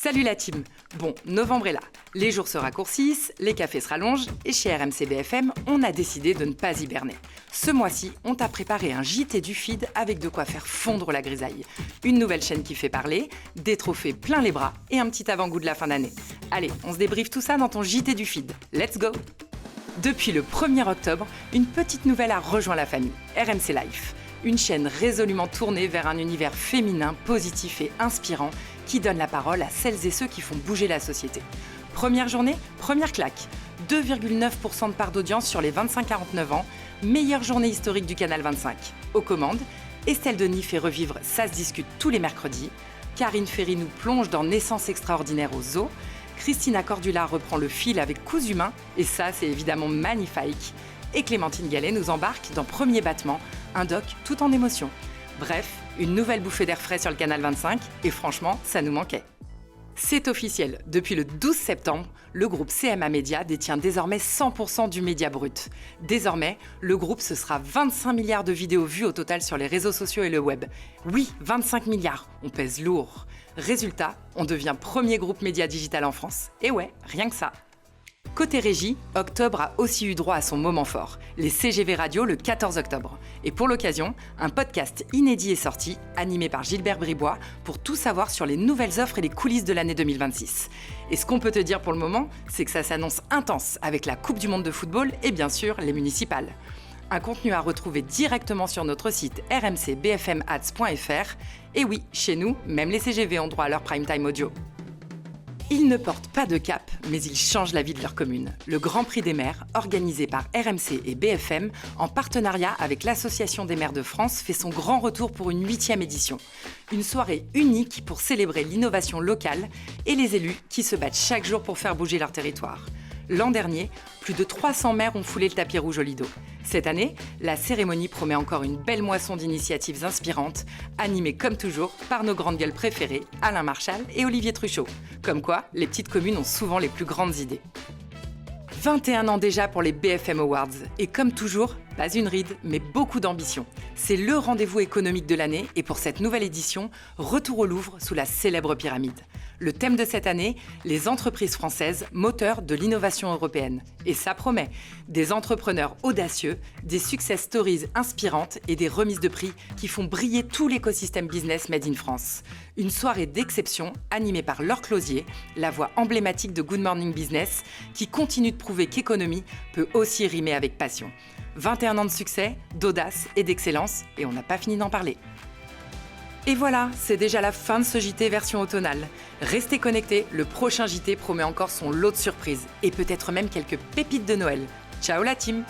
Salut la team. Bon, novembre est là. Les jours se raccourcissent, les cafés se rallongent et chez RMC BFM, on a décidé de ne pas hiberner. Ce mois-ci, on t'a préparé un JT du feed avec de quoi faire fondre la grisaille. Une nouvelle chaîne qui fait parler, des trophées plein les bras et un petit avant-goût de la fin d'année. Allez, on se débriefe tout ça dans ton JT du feed. Let's go! Depuis le 1er octobre, une petite nouvelle a rejoint la famille, RMC Life. Une chaîne résolument tournée vers un univers féminin, positif et inspirant qui donne la parole à celles et ceux qui font bouger la société. Première journée, première claque. 2,9% de part d'audience sur les 25-49 ans, meilleure journée historique du Canal 25. Aux commandes, Estelle Denis fait revivre Ça se discute tous les mercredis, Karine Ferry nous plonge dans Naissance extraordinaire au zoo, Christina Cordula reprend le fil avec Coups humains, et ça c'est évidemment magnifique, et Clémentine Gallet nous embarque dans Premier battement, un doc tout en émotion. Bref, une nouvelle bouffée d'air frais sur le Canal 25, et franchement, ça nous manquait. C'est officiel, depuis le 12 septembre, le groupe CMA Média détient désormais 100% du média brut. Désormais, le groupe ce sera 25 milliards de vidéos vues au total sur les réseaux sociaux et le web. Oui, 25 milliards, on pèse lourd. Résultat, on devient premier groupe média digital en France. Et ouais, rien que ça. Côté régie, octobre a aussi eu droit à son moment fort, les CGV Radio le 14 octobre. Et pour l'occasion, un podcast inédit est sorti, animé par Gilbert Bribois, pour tout savoir sur les nouvelles offres et les coulisses de l'année 2026. Et ce qu'on peut te dire pour le moment, c'est que ça s'annonce intense avec la Coupe du Monde de football et bien sûr les municipales. Un contenu à retrouver directement sur notre site rmcbfmads.fr. Et oui, chez nous, même les CGV ont droit à leur prime time audio. Ils ne portent pas de cap, mais ils changent la vie de leur commune. Le Grand Prix des maires, organisé par RMC et BFM, en partenariat avec l'Association des maires de France, fait son grand retour pour une 8e édition. Une soirée unique pour célébrer l'innovation locale et les élus qui se battent chaque jour pour faire bouger leur territoire. L'an dernier, plus de 300 maires ont foulé le tapis rouge au Lido. Cette année, la cérémonie promet encore une belle moisson d'initiatives inspirantes, animées comme toujours par nos grandes gueules préférées, Alain Marchal et Olivier Truchot. Comme quoi, les petites communes ont souvent les plus grandes idées. 21 ans déjà pour les BFM Awards. Et comme toujours, pas une ride, mais beaucoup d'ambition. C'est le rendez-vous économique de l'année et pour cette nouvelle édition, retour au Louvre sous la célèbre pyramide. Le thème de cette année, les entreprises françaises, moteurs de l'innovation européenne. Et ça promet. Des entrepreneurs audacieux, des success stories inspirantes et des remises de prix qui font briller tout l'écosystème business made in France. Une soirée d'exception animée par Laure Closier, la voix emblématique de Good Morning Business, qui continue de prouver qu'économie peut aussi rimer avec passion. 21 ans de succès, d'audace et d'excellence, et on n'a pas fini d'en parler. Et voilà, c'est déjà la fin de ce JT version automnale. Restez connectés, le prochain JT promet encore son lot de surprises, et peut-être même quelques pépites de Noël. Ciao la team!